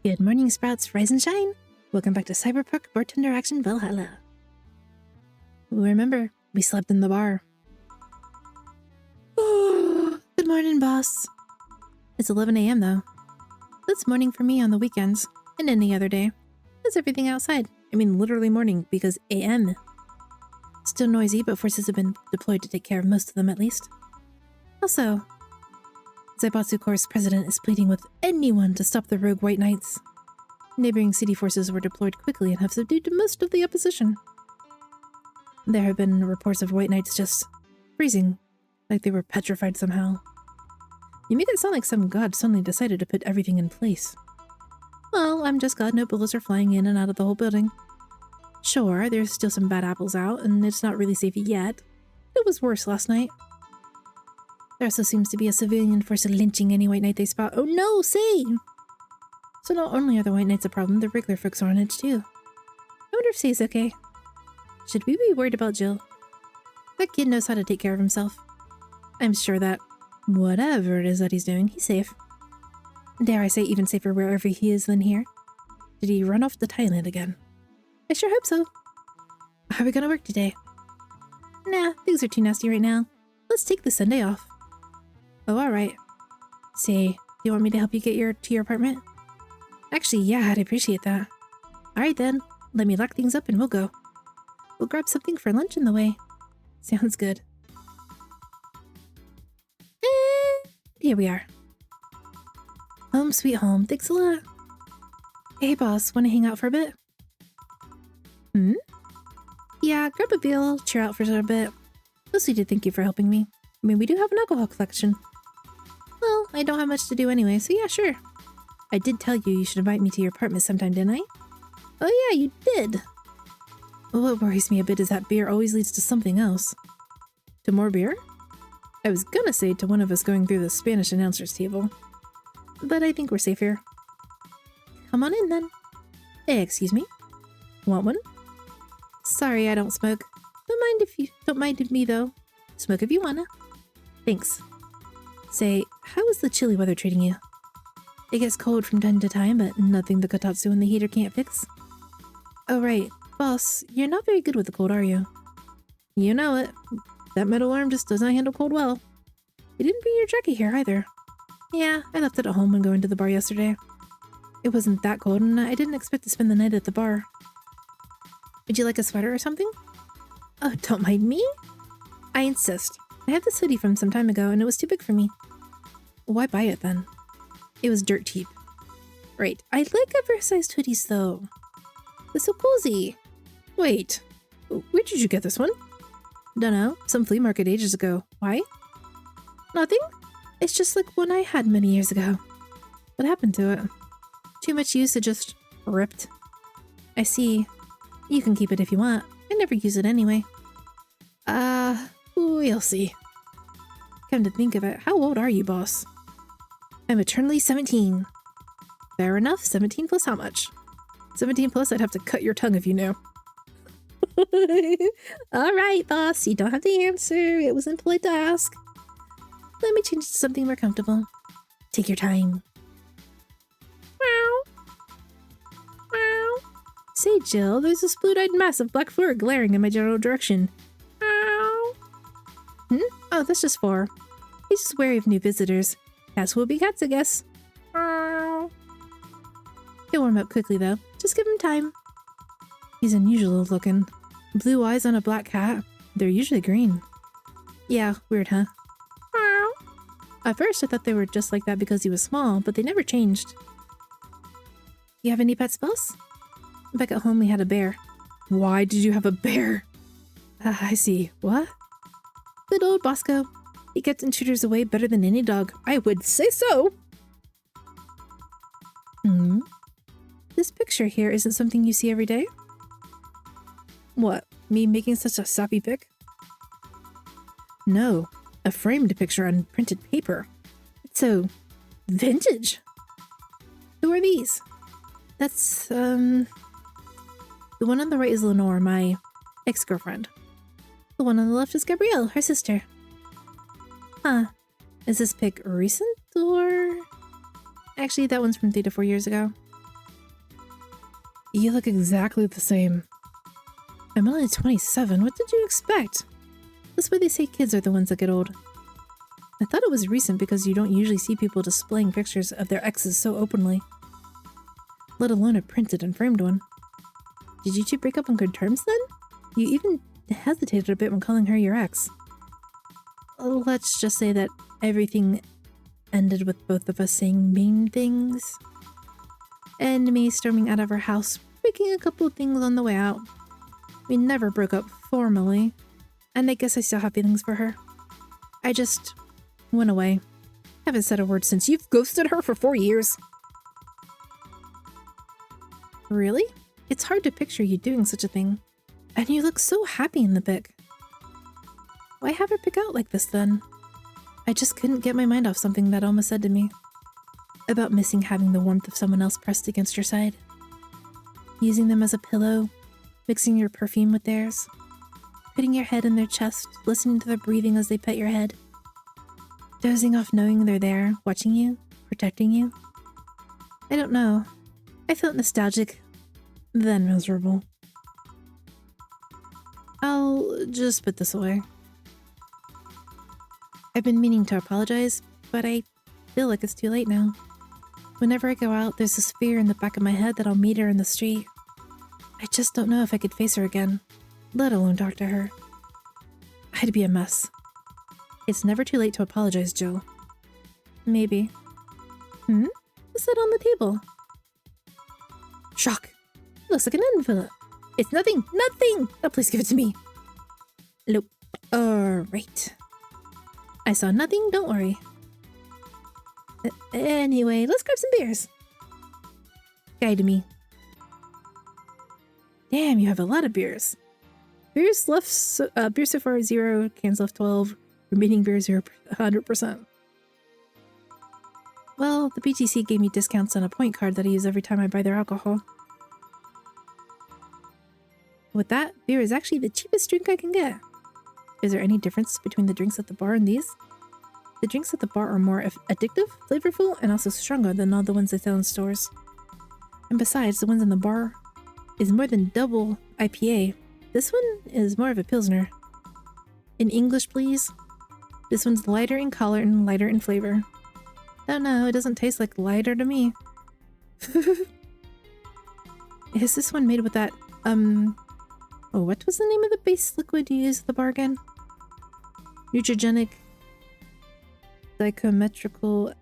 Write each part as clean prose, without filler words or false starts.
Good morning, Sprouts. Rise and shine. Welcome back to Cyberpunk Bartender Action Valhalla. Remember, we slept in the bar. Good morning, boss. It's 11 a.m. though. That's morning for me on the weekends and any other day. That's everything outside. I mean, literally morning because a.m. Still noisy, but forces have been deployed to take care of most of them at least. Also, Zaibatsu Corps' president is pleading with anyone to stop the rogue White Knights. Neighboring city forces were deployed quickly and have subdued most of the opposition. There have been reports of White Knights just freezing, like they were petrified somehow. You make it sound like some god suddenly decided to put everything in place. Well, I'm just glad no bullets are flying in and out of the whole building. Sure, there's still some bad apples out, and it's not really safe yet. It was worse last night. There also seems to be a civilian force lynching any White Knight they spot. Oh no, say! So not only are the White Knights a problem, the regular folks are on edge too. I wonder if Say's okay. Should we be worried about Jill? That kid knows how to take care of himself. I'm sure that whatever it is that he's doing, he's safe. Dare I say even safer wherever he is than here? Did he run off to Thailand again? I sure hope so. How are we gonna work today? Nah, things are too nasty right now. Let's take the Sunday off. Oh, alright. Say, do you want me to help you get to your apartment? Actually, yeah, I'd appreciate that. Alright then, let me lock things up and we'll go. We'll grab something for lunch on the way. Sounds good. Here we are. Home sweet home, thanks a lot. Hey boss, wanna hang out for a bit? Yeah, grab a beer, cheer out for a bit. Mostly to thank you for helping me. I mean, we do have an alcohol collection. Well, I don't have much to do anyway, so yeah, sure. I did tell you you should invite me to your apartment sometime, didn't I? Oh yeah, you did. Well, what worries me a bit is that beer always leads to something else. To more beer? I was gonna say to one of us going through the Spanish announcer's table. But I think we're safe here. Come on in then. Hey, excuse me? Want one? Sorry, I don't smoke. Don't mind me though. Smoke if you wanna. Thanks. Say, how is the chilly weather treating you? It gets cold from time to time, but nothing the kotatsu and the heater can't fix. Oh right, boss, you're not very good with the cold, are you? You know it. That metal arm just doesn't handle cold well. You didn't bring your jacket here either. Yeah, I left it at home when going to the bar yesterday. It wasn't that cold, and I didn't expect to spend the night at the bar. Would you like a sweater or something? Oh, don't mind me. I insist. I had this hoodie from some time ago, and it was too big for me. Why buy it then? It was dirt cheap. Right, I like oversized hoodies though. They're so cozy. Wait, where did you get this one? Dunno, some flea market ages ago. Why? Nothing? It's just like one I had many years ago. What happened to it? Too much use, it just ripped. I see. You can keep it if you want. I never use it anyway. We'll see. Come to think of it, how old are you, boss? I'm eternally 17. Fair enough, 17 plus how much? 17 plus I'd have to cut your tongue if you knew. Alright, boss, you don't have to answer. It was impolite to ask. Let me change to something more comfortable. Take your time. Meow. Meow. Say, Jill, there's this blue-eyed mass of black fur glaring in my general direction. Meow. Oh, that's just Four. He's just wary of new visitors. Cats will be cats, I guess. Meow. He'll warm up quickly, though. Just give him time. He's unusual looking. Blue eyes on a black cat. They're usually green. Yeah, weird, huh? Meow. At first, I thought they were just like that because he was small, but they never changed. You have any pets, boss? Back at home, we had a bear. Why did you have a bear? I see. What? Good old Bosco. He kept intruders away better than any dog. I would say so! This picture here isn't something you see every day? What, me making such a sappy pic? No, a framed picture on printed paper. It's so vintage. Who are these? That's, the one on the right is Lenore, my ex-girlfriend. The one on the left is Gabrielle, her sister. Huh. Is this pic recent, or...? Actually, that one's from 3 to 4 years ago. You look exactly the same. I'm only 27. What did you expect? That's why they say kids are the ones that get old. I thought it was recent because you don't usually see people displaying pictures of their exes so openly. Let alone a printed and framed one. Did you two break up on good terms then? You even hesitated a bit when calling her your ex. Let's just say that everything ended with both of us saying mean things. And me storming out of her house, breaking a couple of things on the way out. We never broke up formally, and I guess I still have feelings for her. I just went away. Haven't said a word since. You've ghosted her for 4 years. Really? It's hard to picture you doing such a thing. And you look so happy in the pic. Why have her pick out like this then? I just couldn't get my mind off something that Alma said to me. About missing having the warmth of someone else pressed against your side. Using them as a pillow, mixing your perfume with theirs. Putting your head in their chest, listening to their breathing as they pet your head. Dozing off knowing they're there, watching you, protecting you. I don't know. I felt nostalgic, then miserable. I'll just put this away. I've been meaning to apologize, but I feel like it's too late now. Whenever I go out, there's this fear in the back of my head that I'll meet her in the street. I just don't know if I could face her again, let alone talk to her. I'd be a mess. It's never too late to apologize, Jill. Maybe. What's that on the table? Shock. It looks like an envelope. It's nothing! Nothing! Oh, please give it to me. Nope. Alright. I saw nothing, don't worry. Anyway, let's grab some beers. Guide me. Damn, you have a lot of beers. Beers left, beer so far 0, cans left 12, remaining beer 0, 100%. Well, the BTC gave me discounts on a point card that I use every time I buy their alcohol. With that, beer is actually the cheapest drink I can get. Is there any difference between the drinks at the bar and these? The drinks at the bar are more addictive, flavorful, and also stronger than all the ones they sell in stores. And besides, the ones in the bar is more than double IPA. This one is more of a Pilsner. In English, please. This one's lighter in color and lighter in flavor. Don't know, it doesn't taste like lighter to me. Is this one made with that, oh, what was the name of the base liquid you use at the bar again? Nutrigenic Dichometrical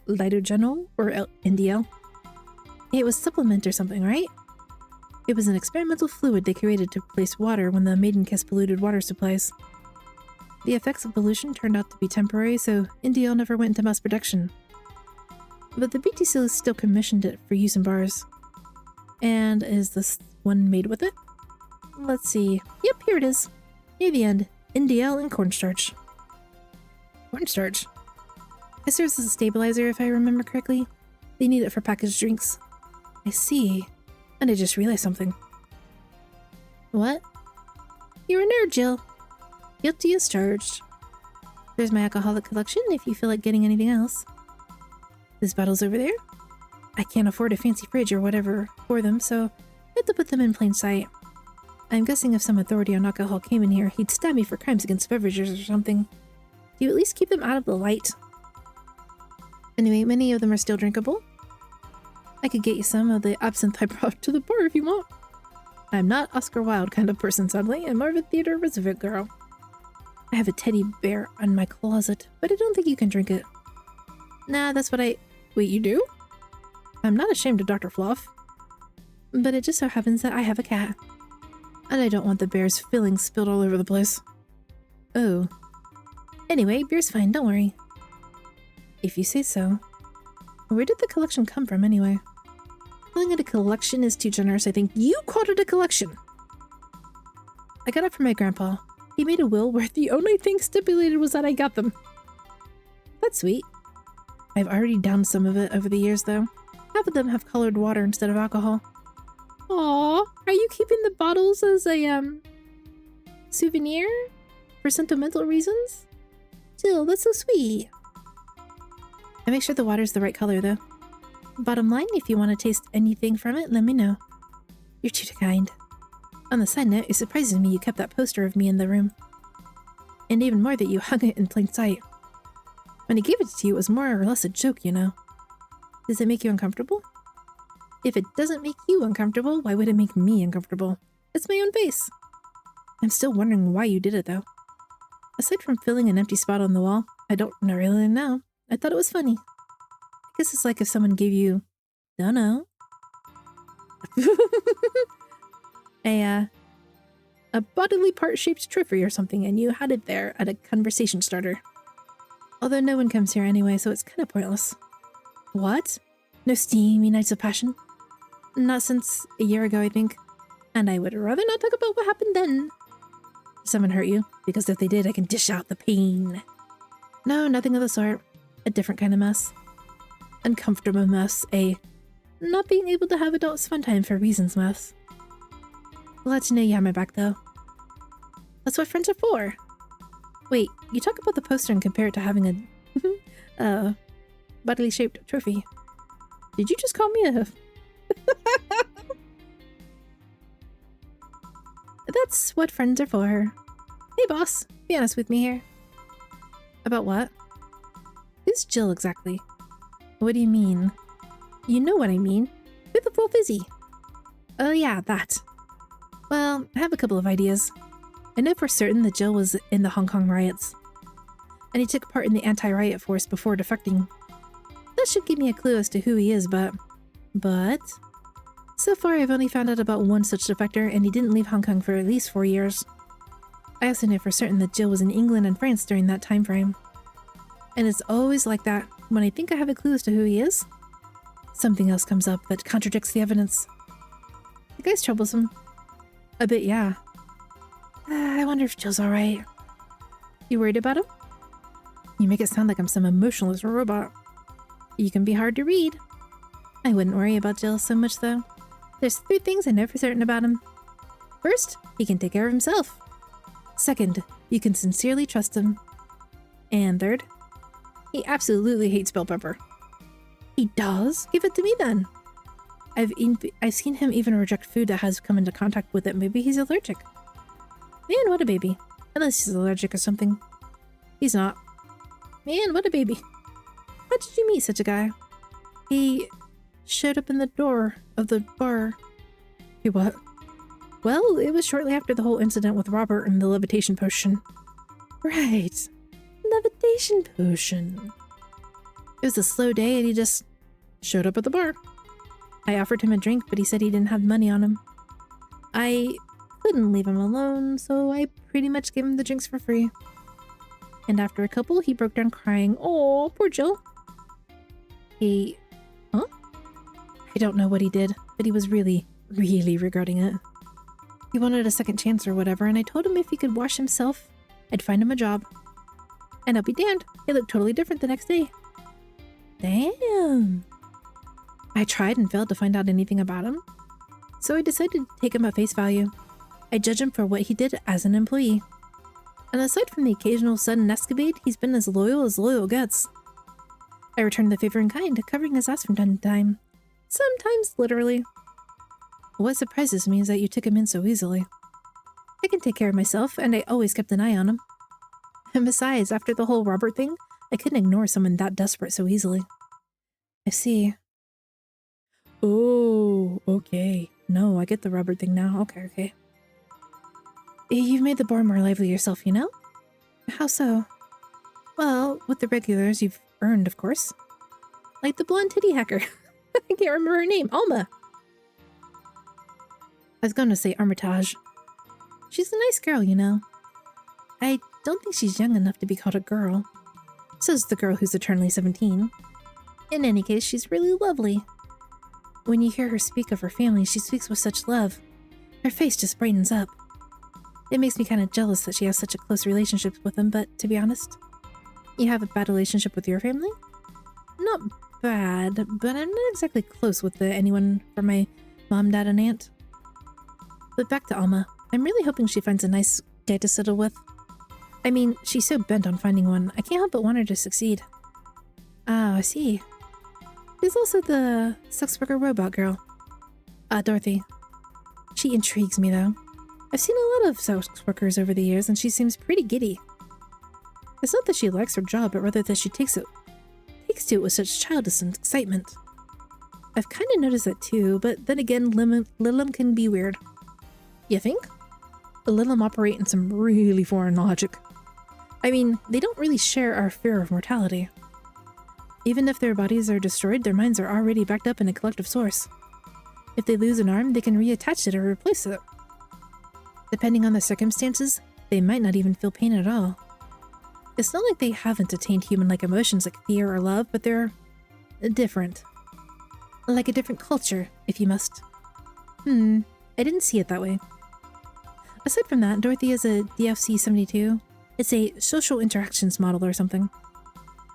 Lidogenol, or NDL? It was supplement or something, right? It was an experimental fluid they created to replace water when the Maiden Kiss polluted water supplies. The effects of pollution turned out to be temporary, so NDL never went into mass production. But the BTC still commissioned it for use in bars. And is this one made with it? Let's see. Yep, here it is. Near the end. NDL and cornstarch. Cornstarch? It serves as a stabilizer if I remember correctly. They need it for packaged drinks. I see. And I just realized something. What? You're a nerd, Jill. Guilty as charged. There's my alcoholic collection if you feel like getting anything else. This bottle's over there. I can't afford a fancy fridge or whatever for them, so I have to put them in plain sight. I'm guessing if some authority on alcohol came in here, he'd stab me for crimes against beverages or something. Do you at least keep them out of the light? Anyway, many of them are still drinkable. I could get you some of the absinthe I brought to the bar if you want. I'm not Oscar Wilde kind of person, sadly. I'm more of a Theodore Roosevelt girl. I have a teddy bear in my closet, but I don't think you can drink it. Nah, that's what I... Wait, you do? I'm not ashamed of Dr. Fluff. But it just so happens that I have a cat. And I don't want the bear's fillings spilled all over the place. Oh. Anyway, beer's fine, don't worry. If you say so. Where did the collection come from, anyway? Calling it a collection is too generous, I think. You called it a collection! I got it from my grandpa. He made a will where the only thing stipulated was that I got them. That's sweet. I've already downed some of it over the years, though. Half of them have colored water instead of alcohol. Aww, are you keeping the bottles as a, souvenir? For sentimental reasons? Jill, that's so sweet. I make sure the water's the right color, though. Bottom line, if you want to taste anything from it, let me know. You're too kind. On the side note, it surprises me you kept that poster of me in the room. And even more that you hung it in plain sight. When I gave it to you, it was more or less a joke, you know. Does it make you uncomfortable? If it doesn't make you uncomfortable, why would it make me uncomfortable? It's my own face. I'm still wondering why you did it, though. Aside from filling an empty spot on the wall, I don't really know. I thought it was funny. I guess it's like if someone gave you, don't know, a bodily part-shaped trophy or something, and you had it there at a conversation starter. Although no one comes here anyway, so it's kind of pointless. What? No steamy nights of passion? Not since a year ago, I think. And I would rather not talk about what happened then. Did someone hurt you? Because if they did, I can dish out the pain. No, nothing of the sort. A different kind of mess. Uncomfortable mess. A not being able to have adults fun time for reasons mess. Glad to know you have my back, though. That's what friends are for. Wait, you talk about the poster and compare it to having a bodily shaped trophy. Did you just call me a... That's what friends are for. Hey boss, be honest with me here. About what? Who's Jill exactly? What do you mean? You know what I mean. With the full fizzy. Oh yeah, that. Well, I have a couple of ideas. I know for certain that Jill was in the Hong Kong riots. And he took part in the anti-riot force before defecting. That should give me a clue as to who he is, but... So far, I've only found out about one such defector, and he didn't leave Hong Kong for at least 4 years. I also know for certain that Jill was in England and France during that time frame. And it's always like that. When I think I have a clue as to who he is, something else comes up that contradicts the evidence. The guy's troublesome. A bit, yeah. I wonder if Jill's alright. You worried about him? You make it sound like I'm some emotionless robot. You can be hard to read. I wouldn't worry about Jill so much, though. There's 3 things I know for certain about him. First, he can take care of himself. Second, you can sincerely trust him. And third, he absolutely hates bell pepper. He does? Give it to me then. I've seen him even reject food that has come into contact with it. Maybe he's allergic. Man, what a baby. Unless he's allergic or something. He's not. Man, what a baby. How did you meet such a guy? He showed up in the door of the bar. He what? Well, it was shortly after the whole incident with Robert and the levitation potion. Right. Levitation potion. It was a slow day and he just showed up at the bar. I offered him a drink, but he said he didn't have money on him. I couldn't leave him alone, so I pretty much gave him the drinks for free. And after a couple, he broke down crying. Oh, poor Jill. Huh? I don't know what he did, but he was really, really regretting it. He wanted a second chance or whatever, and I told him if he could wash himself, I'd find him a job. And I'll be damned, he looked totally different the next day. Damn. I tried and failed to find out anything about him. So I decided to take him at face value. I judge him for what he did as an employee. And aside from the occasional sudden escapade, he's been as loyal gets. I returned the favor in kind, covering his ass from time to time. Sometimes literally. What surprises me is that you took him in so easily. I can take care of myself, and I always kept an eye on him. And besides, after the whole Robert thing, I couldn't ignore someone that desperate so easily. I see. Oh, okay. No, I get the Robert thing now. Okay. You've made the bar more lively yourself, you know? How so? Well, with the regulars you've earned, of course. Like the blonde titty hacker. I can't remember her name. Alma. I was going to say Armitage. She's a nice girl, you know. I don't think she's young enough to be called a girl. Says the girl who's eternally 17. In any case, she's really lovely. When you hear her speak of her family, she speaks with such love. Her face just brightens up. It makes me kind of jealous that she has such a close relationship with them, but to be honest, you have a bad relationship with your family? Not bad, but I'm not exactly close with anyone from my mom, dad, and aunt. But back to Alma. I'm really hoping she finds a nice guy to settle with. I mean, she's so bent on finding one, I can't help but want her to succeed. Ah, I see. There's also the sex worker robot girl. Dorothy. She intrigues me, though. I've seen a lot of sex workers over the years, and she seems pretty giddy. It's not that she likes her job, but rather that she takes to it with such childish excitement. I've kind of noticed that too, but then again, Lilim can be weird. You think? The Lilim operate in some really foreign logic. I mean, they don't really share our fear of mortality. Even if their bodies are destroyed, their minds are already backed up in a collective source. If they lose an arm, they can reattach it or replace it. Depending on the circumstances, they might not even feel pain at all. It's not like they haven't attained human-like emotions like fear or love, but they're different. Like a different culture, if you must. I didn't see it that way. Aside from that, Dorothy is a DFC-72. It's a social interactions model or something.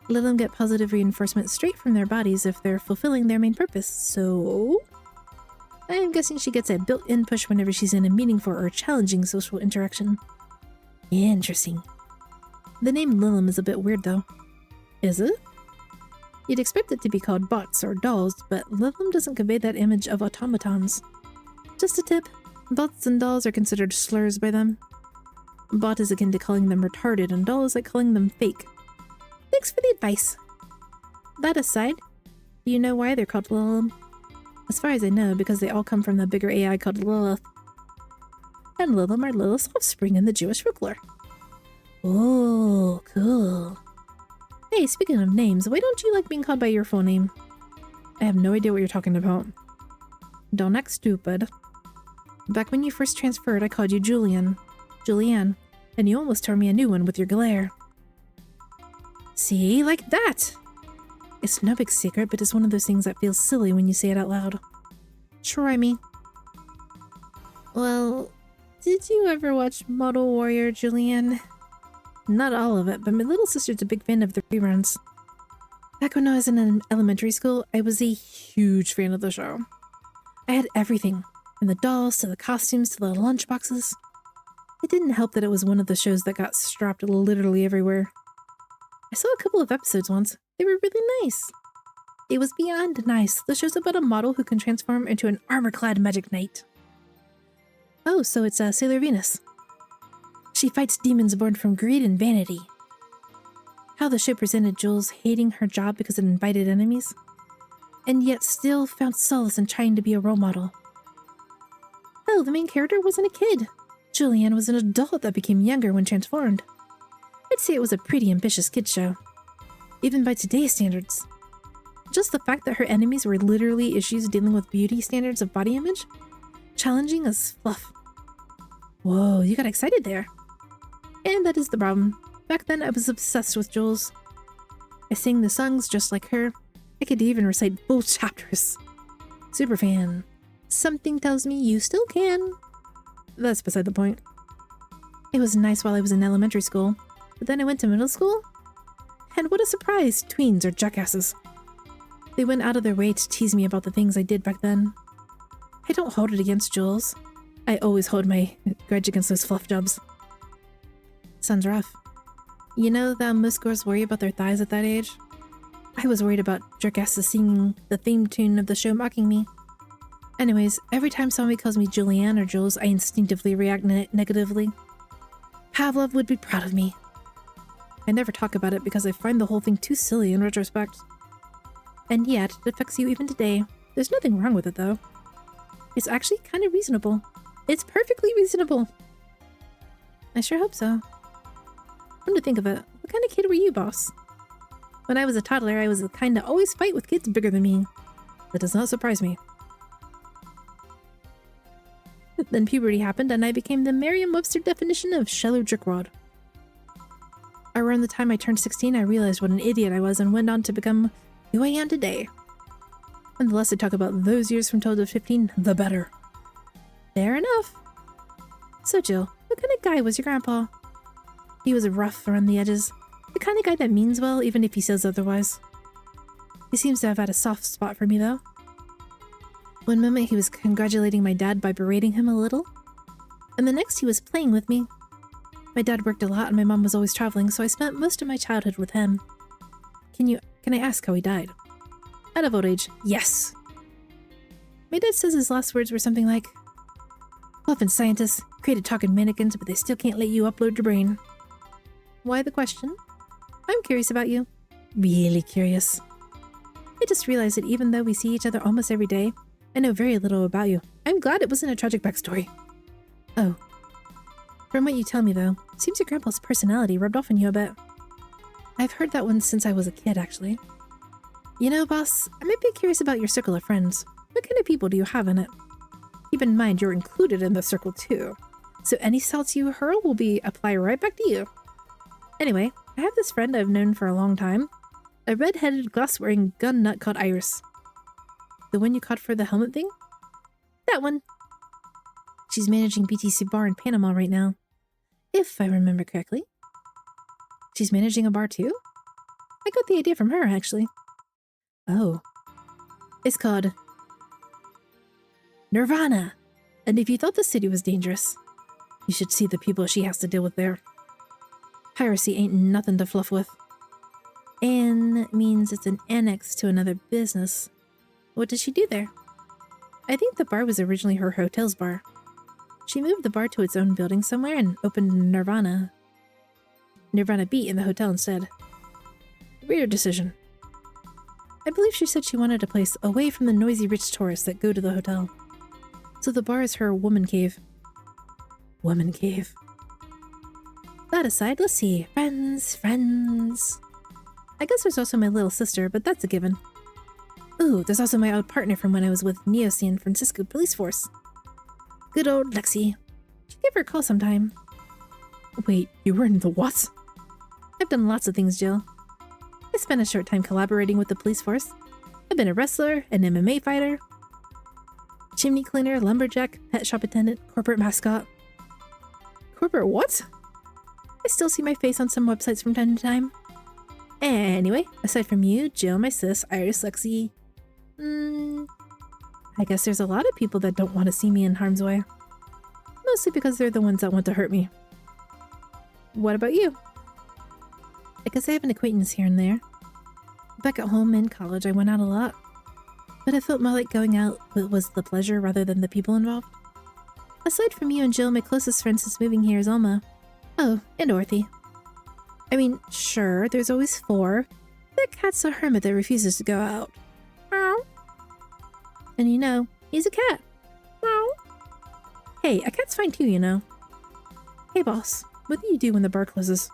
Let them get positive reinforcement straight from their bodies if they're fulfilling their main purpose, so... I am guessing she gets a built-in push whenever she's in a meaningful or challenging social interaction. Interesting. The name Lilim is a bit weird, though. Is it? You'd expect it to be called bots or dolls, but Lilim doesn't convey that image of automatons. Just a tip, bots and dolls are considered slurs by them. Bot is akin to calling them retarded, and doll is like calling them fake. Thanks for the advice. That aside, do you know why they're called Lilim? As far as I know, because they all come from the bigger AI called Lilith. And Lilim are Lilith's offspring in the Jewish folklore. Oh, cool. Hey, speaking of names, why don't you like being called by your full name? I have no idea what you're talking about. Don't act stupid. Back when you first transferred, I called you Julianne, and you almost tore me a new one with your glare. See, like that! It's no big secret, but it's one of those things that feels silly when you say it out loud. Try me. Well, did you ever watch Model Warrior, Julianne? Not all of it, but my little sister's a big fan of the reruns. Back when I was in elementary school, I was a huge fan of the show. I had everything, from the dolls to the costumes to the lunchboxes. It didn't help that it was one of the shows that got strapped literally everywhere. I saw a couple of episodes once. They were really nice. It was beyond nice. The show's about a model who can transform into an armor-clad magic knight. Oh, so it's Sailor Venus. She fights demons born from greed and vanity. How the show presented Jules hating her job because it invited enemies, and yet still found solace in trying to be a role model. Hell, the main character wasn't a kid. Julianne was an adult that became younger when transformed. I'd say it was a pretty ambitious kid show, even by today's standards. Just the fact that her enemies were literally issues dealing with beauty standards of body image, challenging as fluff. Whoa, you got excited there. And that is the problem. Back then, I was obsessed with Jules. I sang the songs just like her. I could even recite full chapters. Super fan. Something tells me you still can. That's beside the point. It was nice while I was in elementary school, but then I went to middle school, and what a surprise, tweens are jackasses. They went out of their way to tease me about the things I did back then. I don't hold it against Jules. I always hold my grudge against those fluff jobs. Sounds rough. You know that most girls worry about their thighs at that age? I was worried about jerkasses singing the theme tune of the show mocking me. Anyways, every time somebody calls me Julianne or Jules, I instinctively react negatively. Pavlov would be proud of me. I never talk about it because I find the whole thing too silly in retrospect. And yet, it affects you even today. There's nothing wrong with it, though. It's actually kind of reasonable. It's perfectly reasonable. I sure hope so. Come to think of it, what kind of kid were you, boss? When I was a toddler, I was the kind to always fight with kids bigger than me. That does not surprise me. Then puberty happened, and I became the Merriam-Webster definition of shallow jerkwad. Around the time I turned 16, I realized what an idiot I was and went on to become who I am today. And the less I talk about those years from 12 to 15, the better. Fair enough. So Jill, what kind of guy was your grandpa? He was rough around the edges, the kind of guy that means well even if he says otherwise. He seems to have had a soft spot for me, though. One moment he was congratulating my dad by berating him a little, and the next he was playing with me. My dad worked a lot and my mom was always traveling, so I spent most of my childhood with him. Can I ask how he died? Out of old age, yes. My dad says his last words were something like, Elephant scientists created talking mannequins, but they still can't let you upload your brain. Why the question? I'm curious about you. Really curious. I just realized that even though we see each other almost every day, I know very little about you. I'm glad it wasn't a tragic backstory. Oh. From what you tell me, though, it seems your grandpa's personality rubbed off on you a bit. I've heard that one since I was a kid, actually. You know, boss, I might be curious about your circle of friends. What kind of people do you have in it? Keep in mind you're included in the circle, too. So any salts you hurl will be applied right back to you. Anyway, I have this friend I've known for a long time. A red-headed, glass-wearing gun nut called Iris. The one you caught for the helmet thing? That one. She's managing BTC Bar in Panama right now. If I remember correctly. She's managing a bar too? I got the idea from her, actually. Oh. It's called Nirvana. And if you thought the city was dangerous, you should see the people she has to deal with there. Piracy ain't nothing to fluff with. And means it's an annex to another business. What does she do there? I think the bar was originally her hotel's bar. She moved the bar to its own building somewhere and opened Nirvana Beat in the hotel instead. Weird decision. I believe she said she wanted a place away from the noisy rich tourists that go to the hotel. So the bar is her woman cave. Woman cave. That aside, let's see. Friends. I guess there's also my little sister, but that's a given. Ooh, there's also my old partner from when I was with Neo San Francisco Police Force. Good old Lexi. Should give her a call sometime. Wait, you were in the what? I've done lots of things, Jill. I spent a short time collaborating with the police force. I've been a wrestler, an MMA fighter, chimney cleaner, lumberjack, pet shop attendant, corporate mascot. Corporate what? I still see my face on some websites from time to time. Anyway, aside from you, Jill, my sis, Iris, Lexi, I guess there's a lot of people that don't want to see me in harm's way. Mostly because they're the ones that want to hurt me. What about you? I guess I have an acquaintance here and there. Back at home in college, I went out a lot. But I felt more like going out was the pleasure rather than the people involved. Aside from you and Jill, my closest friend since moving here is Alma. Oh, and Dorothy. I mean, sure, there's always 4. That cat's a hermit that refuses to go out. Meow. And you know, he's a cat. Meow. Hey, a cat's fine too, you know. Hey boss, what do you do when the bar closes?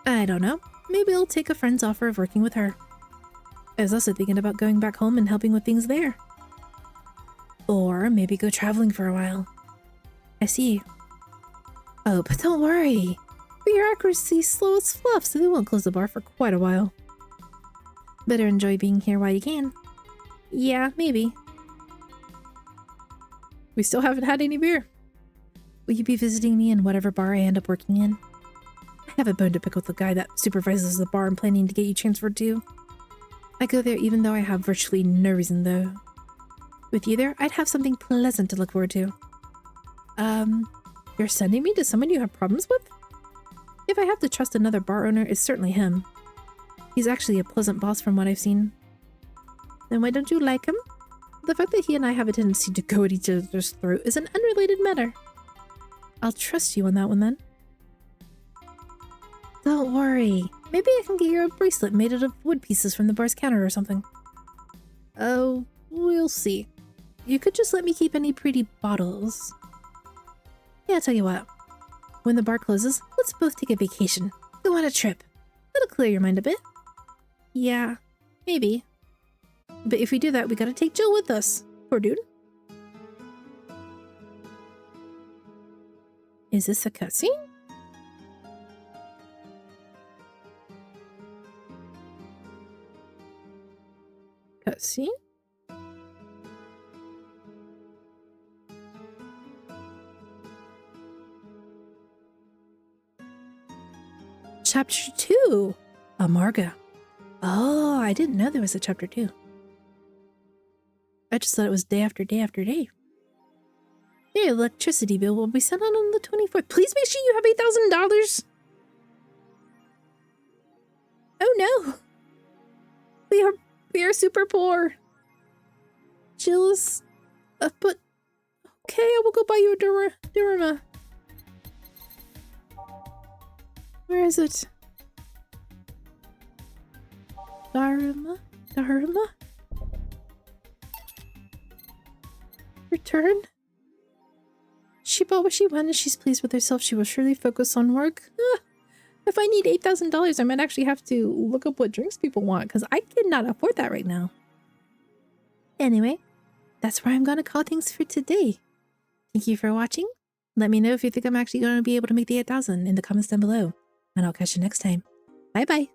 I don't know. Maybe I'll take a friend's offer of working with her. I was also thinking about going back home and helping with things there. Or maybe go traveling for a while. I see. Oh, but don't worry. Bureaucracy's slow as fluff, so they won't close the bar for quite a while. Better enjoy being here while you can. Yeah, maybe. We still haven't had any beer. Will you be visiting me in whatever bar I end up working in? I have a bone to pick with the guy that supervises the bar I'm planning to get you transferred to. I go there even though I have virtually no reason, though. With you there, I'd have something pleasant to look forward to. You're sending me to someone you have problems with? If I have to trust another bar owner, it's certainly him. He's actually a pleasant boss from what I've seen. Then why don't you like him? The fact that he and I have a tendency to go at each other's throat is an unrelated matter. I'll trust you on that one then. Don't worry. Maybe I can get you a bracelet made out of wood pieces from the bar's counter or something. Oh, we'll see. You could just let me keep any pretty bottles. Yeah, I'll tell you what. When the bar closes, let's both take a vacation. Go on a trip. That'll clear your mind a bit. Yeah, maybe. But if we do that, we gotta take Jill with us. Poor dude. Is this a cutscene? Cutscene? Chapter 2! Amarga. Oh, I didn't know there was a chapter 2. I just thought it was day after day after day. Your electricity bill will be sent out on the 24th. Please make sure you have $8,000! Oh no! We are super poor. Jill's... but... Okay, I will go buy you a Durama. Where is it? Daruma? Return? She bought what she wanted. She's pleased with herself. She will surely focus on work. If I need $8,000, I might actually have to look up what drinks people want because I cannot afford that right now. Anyway, that's where I'm going to call things for today. Thank you for watching. Let me know if you think I'm actually going to be able to make the 8,000 in the comments down below. And I'll catch you next time. Bye-bye.